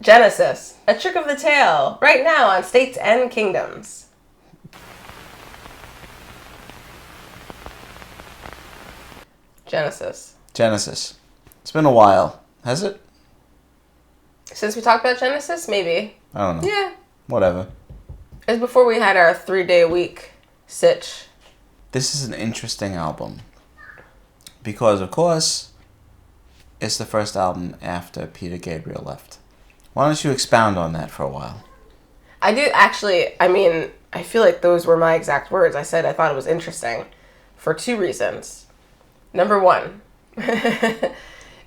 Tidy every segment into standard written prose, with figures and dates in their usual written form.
Genesis, A Trick of the Tail, right now on States and Kingdoms. Genesis. It's been a while. Has it? Since we talked about Genesis, maybe. I don't know. Yeah. Whatever. It was before we had our 3-day-a-week sitch. This is an interesting album. Because, of course, it's the first album after Peter Gabriel left. Why don't you expound on that for a while? I do actually, I feel like those were my exact words. I said I thought it was interesting for 2 reasons. Number 1,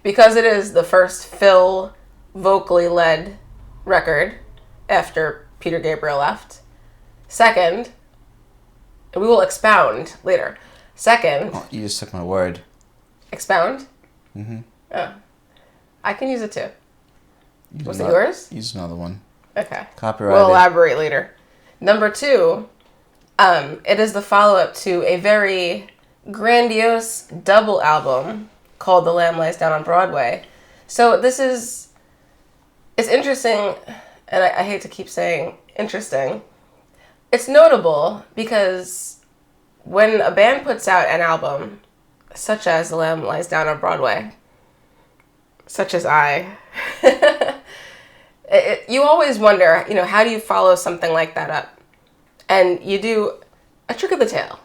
because it is the first Phil vocally led record after Peter Gabriel left. Second, and we will expound later. Second... Oh, you just took my word. Expound? Mm-hmm. Oh. I can use it too. Was it yours? Use another one. Okay. Copyrighted. We'll elaborate later. Number 2, it is the follow-up to a very grandiose double album called The Lamb Lies Down on Broadway. So this is... It's interesting, and I hate to keep saying interesting. It's notable because when a band puts out an album, such as The Lamb Lies Down on Broadway, such as I, you always wonder, how do you follow something like that up? And you do A Trick of the Tail.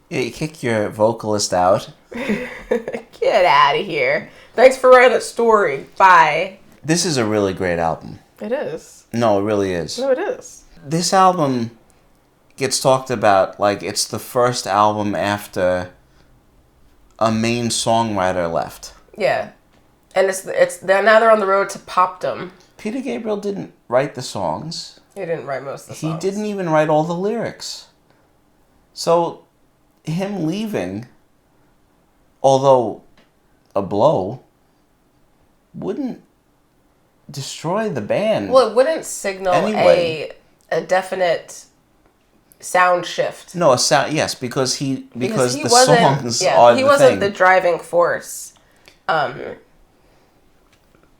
Yeah, you kick your vocalist out. Get out of here. Thanks for writing the story. Bye. This is a really great album. It is. No, it really is. No, it is. This album gets talked about like it's the first album after a main songwriter left. Yeah. And now they're on the road to popdom. Peter Gabriel didn't write the songs. He didn't write most of the songs. He didn't even write all the lyrics. So, him leaving, although a blow, wouldn't destroy the band. Well, it wouldn't signal anyway. a definite sound shift. No, a sound. Yes, because the songs are the he wasn't thing. the driving force.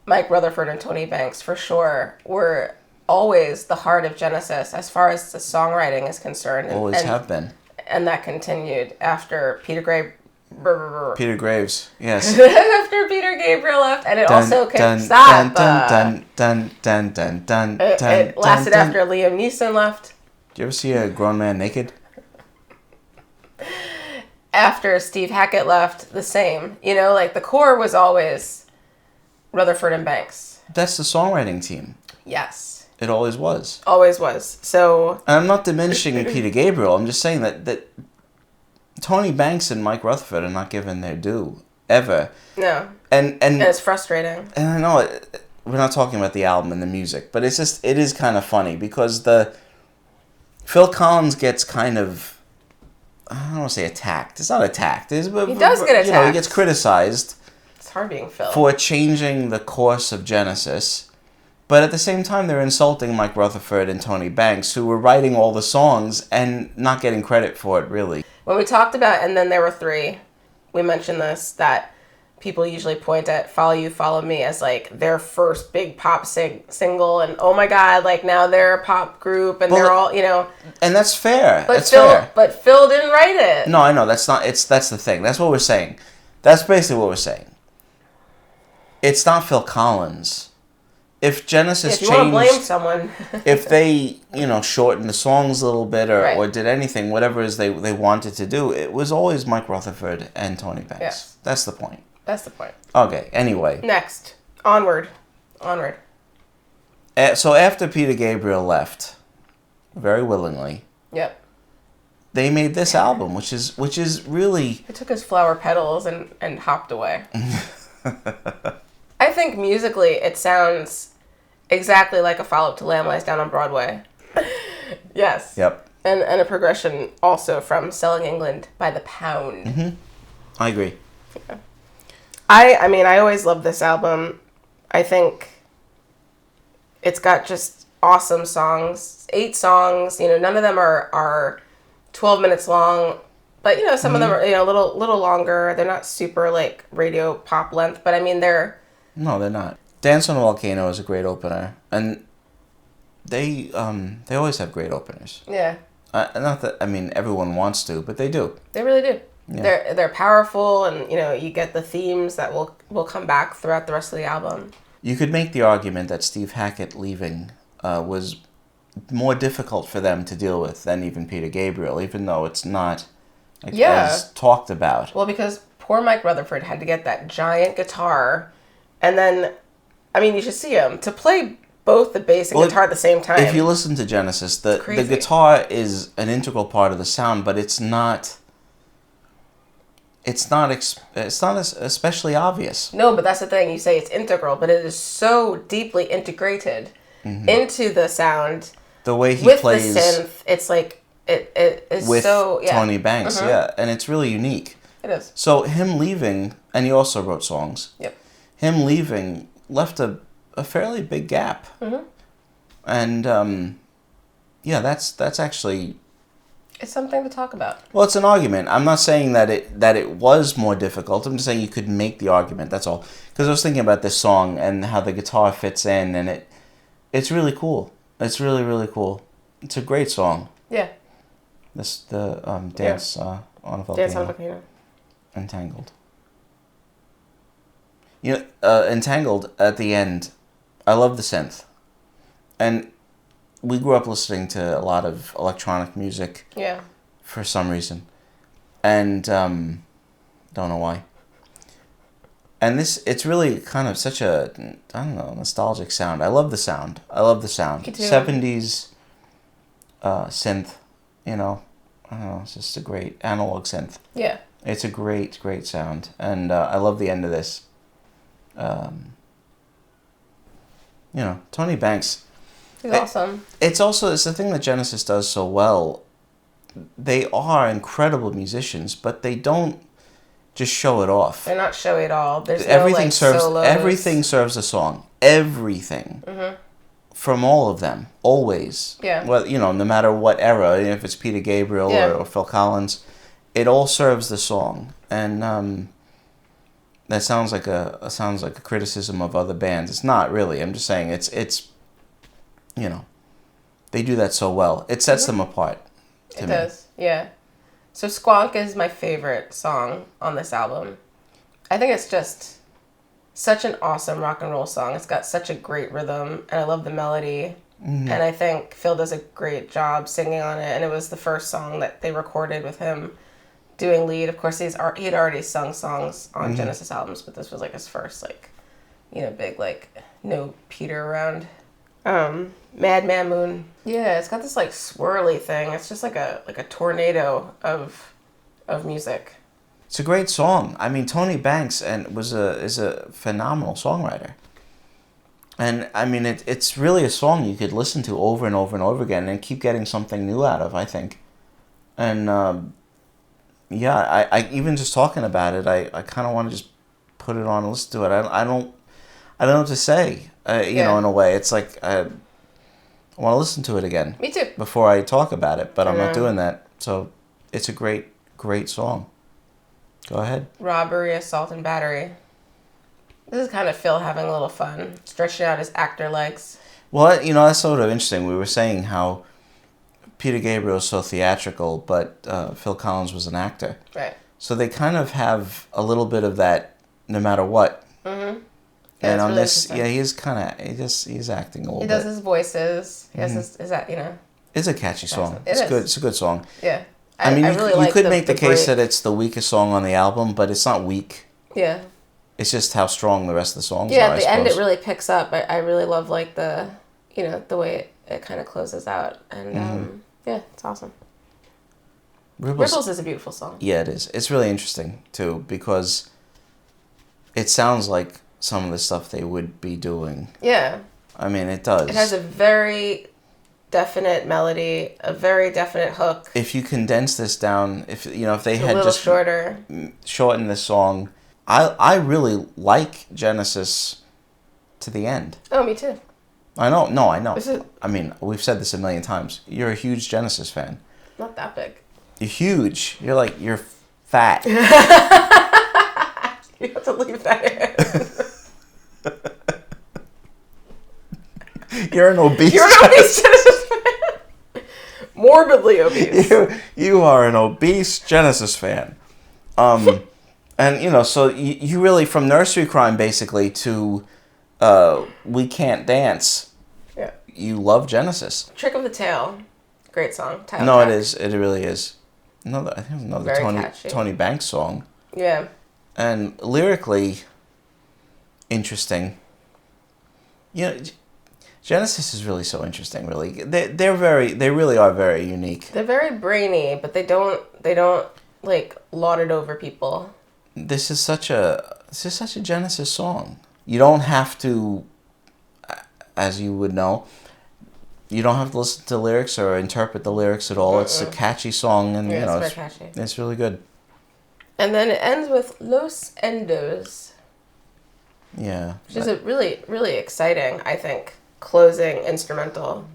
Mike Rutherford and Tony Banks, for sure, were always the heart of Genesis as far as the songwriting is concerned. Always have been. And that continued after Peter Graves, yes. after Peter Gabriel left, and it also can stop. It lasted after Liam Neeson left. Did you ever see a grown man naked? After Steve Hackett left, the same. The core was always Rutherford and Banks. That's the songwriting team. Yes. It always was. Always was. So... And I'm not diminishing Peter Gabriel. I'm just saying that Tony Banks and Mike Rutherford are not given their due. Ever. No. And it's frustrating. And I know we're not talking about the album and the music, but it is kind of funny because Phil Collins gets kind of, I don't want to say attacked. It's not attacked. He does get attacked. He gets criticized. It's hard being Phil. For changing the course of Genesis. But at the same time, they're insulting Mike Rutherford and Tony Banks, who were writing all the songs and not getting credit for it, really. When we talked about And Then There Were Three, we mentioned this, that people usually point at Follow You, Follow Me as, their first big pop single, and oh my God, now they're a pop group, and they're all, And that's fair. But Phil didn't write it. No, I know, that's the thing. That's what we're saying. That's basically what we're saying. It's not Phil Collins. If Genesis changed... If you want to blame someone... if they, shortened the songs a little bit or did anything, whatever it is they wanted to do, it was always Mike Rutherford and Tony Banks. Yes. That's the point. That's the point. Okay, anyway. Next. Onward. So after Peter Gabriel left, very willingly... Yep. They made this album, which is really... He took his flower petals and hopped away. I think musically it sounds exactly like a follow-up to Lamb Lies Down on Broadway. Yes. Yep. And a progression also from Selling England by the Pound. Mm-hmm. I agree. Yeah. I always loved this album. I think it's got just awesome songs. 8 songs. None of them are 12 minutes long. But, some of them are, a little longer. They're not super, radio pop length. But, they're... No, they're not. Dance on a Volcano is a great opener, and they always have great openers. Yeah. Not that, I mean, everyone wants to, but they do. They really do. Yeah. They're powerful, and you get the themes that will come back throughout the rest of the album. You could make the argument that Steve Hackett leaving was more difficult for them to deal with than even Peter Gabriel, even though it's not as talked about. Well, because poor Mike Rutherford had to get that giant guitar, and then, I mean, you should see him to play both the bass and guitar at the same time. If you listen to Genesis, the guitar is an integral part of the sound, but it's not especially obvious. No, but that's the thing. You say it's integral, but it is so deeply integrated into the sound. The way he with plays the synth, it's like it is with so Tony Banks, and it's really unique. It is. So him leaving, and he also wrote songs. Yep. Him leaving left a fairly big gap. And that's actually, it's something to talk about. Well, it's an argument. I'm not saying that it was more difficult. I'm just saying you could make the argument. That's all. Because I was thinking about this song and how the guitar fits in, and it's really cool. It's really, really cool. It's a great song. Yeah. The dance on a volcano. Dance on a volcano. Entangled. Entangled at the end. I love the synth. And we grew up listening to a lot of electronic music. Yeah. For some reason. And don't know why. And it's really kind of such a, I don't know, nostalgic sound. I love the sound. Me too. 70s synth, I don't know, it's just a great analog synth. Yeah. It's a great, great sound. And I love the end of this. Tony Banks. He's awesome. It's the thing that Genesis does so well. They are incredible musicians, but they don't just show it off. They're not showy at all. There's everything solos. Everything serves the song. Everything. From all of them. Always. Yeah. Well, no matter what era, if it's Peter Gabriel or Phil Collins, it all serves the song. And that sounds like a criticism of other bands. It's not really. I'm just saying it's they do that so well. It sets them apart. It does. Yeah. So Squonk is my favorite song on this album. I think it's just such an awesome rock and roll song. It's got such a great rhythm, and I love the melody. And I think Phil does a great job singing on it, and it was the first song that they recorded with him doing lead. Of course, he had already sung songs on Genesis albums, but this was like his first big no Peter around. Madman Moon. Yeah, it's got this swirly thing. It's just like a tornado of music. It's a great song. I mean, Tony Banks is a phenomenal songwriter. And I mean, it's really a song you could listen to over and over and over again and keep getting something new out of, I think. And I even just talking about it, I kind of want to just put it on and listen to it. I don't know what to say. In a way, it's like I want to listen to it again. Me too. Before I talk about it, but I'm not doing that. So it's a great, great song. Go ahead. Robbery, Assault, and Battery. This is kind of Phil having a little fun, stretching out his actor legs. Well, that's sort of interesting. We were saying how Peter Gabriel is so theatrical, but Phil Collins was an actor. Right. So they kind of have a little bit of that no matter what. Mm-hmm. Yeah, and on really this, he's acting a little bit. He does his voices. He has It's a catchy song. It's good. It's a good song. Yeah. I mean, really you could make the case that it's the weakest song on the album, but it's not weak. Yeah. It's just how strong the rest of the songs are, at the end it really picks up. I really love the way it kind of closes out. And it's awesome. Ripples is a beautiful song. Yeah, it is. It's really interesting, too, because it sounds like some of the stuff they would be doing. Yeah. I mean, it does. It has a very definite melody, a very definite hook. If you condense this down, if they had just shortened this song, I really like Genesis to the end. Oh, me too. I know. No, I know. I mean, we've said this a million times. You're a huge Genesis fan. Not that big. You're huge. You're fat. You have to leave that in. You're an obese. You're an obese Genesis fan. Morbidly obese. You are an obese Genesis fan. And, you know, so you really, from Nursery Crime, basically, to We Can't Dance, yeah, you love Genesis. Trick of the Tail. Great song. Title No, track. it is. It really is. I think it's another Tony Banks song. Yeah. And lyrically, interesting. You know, Genesis is really so interesting, really. They really are very unique. They're very brainy, but they don't like laud it over people. This is such a Genesis song. You don't have to, as you would know, you don't have to listen to lyrics or interpret the lyrics at all. It's a catchy song, and yeah, you know, it's very catchy. It's really good. And then it ends with Los Endos. Yeah. Which is a really, really exciting, I think, closing instrumental.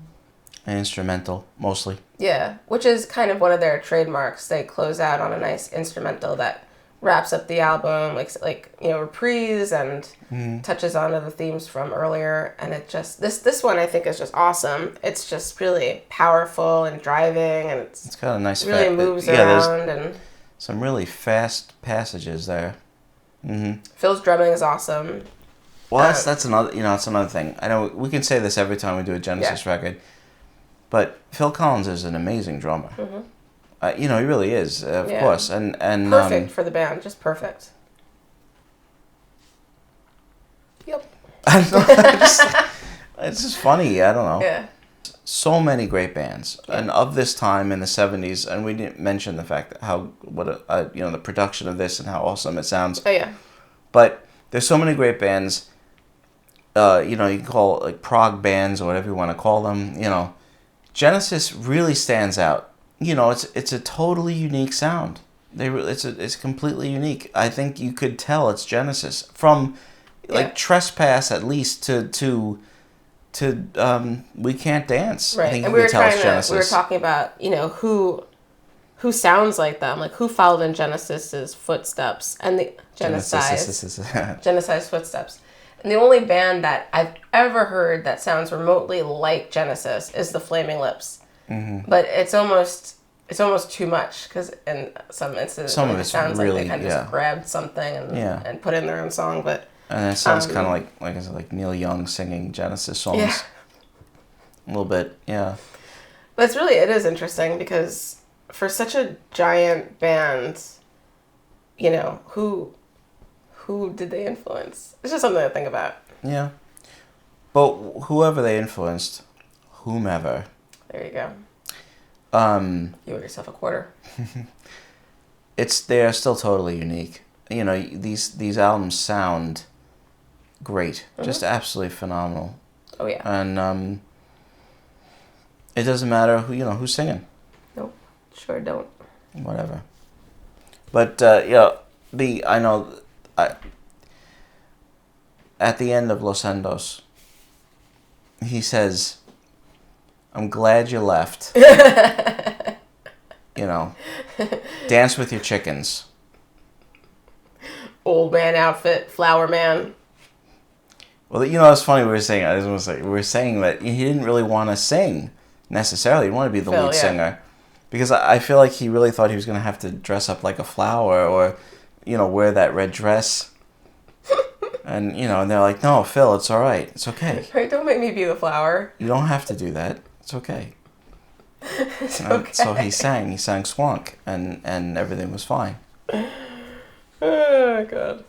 Instrumental, mostly. Yeah, which is kind of one of their trademarks. They close out on a nice instrumental that wraps up the album, like you know, reprise and touches on the themes from earlier. And it just this one I think is just awesome. It's just really powerful and driving, and it's got a nice really moves around and some really fast passages there. Mm-hmm. Phil's drumming is awesome. Well, that's another that's another thing. I know we can say this every time we do a Genesis record, but Phil Collins is an amazing drummer. Mm-hmm. He really is, of course, and perfect for the band, just perfect. Yep. It's just funny. I don't know. Yeah. So many great bands, and of this time in the 70s, and we didn't mention the fact that the production of this and how awesome it sounds. Oh yeah. But there's so many great bands. You can call it like prog bands or whatever you want to call them. Genesis really stands out. It's a totally unique sound. It's completely unique. I think you could tell it's Genesis from Trespass at least to We Can't Dance. Right, I think and you could tell it's Genesis. We were talking about who sounds like them, like who followed in Genesis's footsteps and the Genesis's footsteps. And the only band that I've ever heard that sounds remotely like Genesis is the Flaming Lips. Mm-hmm. But it's almost too much because in some instances it sounds really, like they kind of just grabbed something and put in their own song. But and it sounds kind of like I said, like Neil Young singing Genesis songs. Yeah. A little bit, yeah. But it is interesting because for such a giant band, who did they influence? It's just something to think about. Yeah. But whoever they influenced, whomever. There you go. You owe yourself a quarter. They're still totally unique. These albums sound great. Mm-hmm. Just absolutely phenomenal. Oh yeah. And it doesn't matter who's singing. Nope. Sure don't. Whatever. But at the end of Los Endos, he says, "I'm glad you left. Dance with your chickens." Old man outfit, flower man. Well, it's funny we were saying that he didn't really want to sing necessarily. He wanted to be the lead singer. Because I feel like he really thought he was going to have to dress up like a flower or, wear that red dress. And, and they're like, "No, Phil, it's all right. It's okay. Right, don't make me be the flower. You don't have to do that. It's okay." It's okay. So he sang Swank, and everything was fine. Oh, God.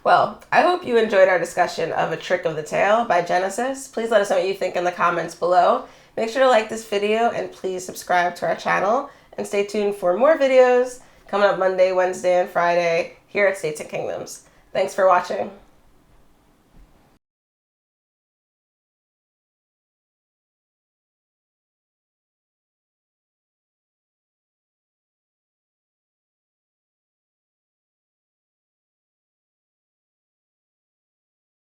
Well, I hope you enjoyed our discussion of A Trick of the Tail by Genesis. Please let us know what you think in the comments below. Make sure to like this video and please subscribe to our channel. And stay tuned for more videos coming up Monday, Wednesday, and Friday here at States and Kingdoms. Thanks for watching.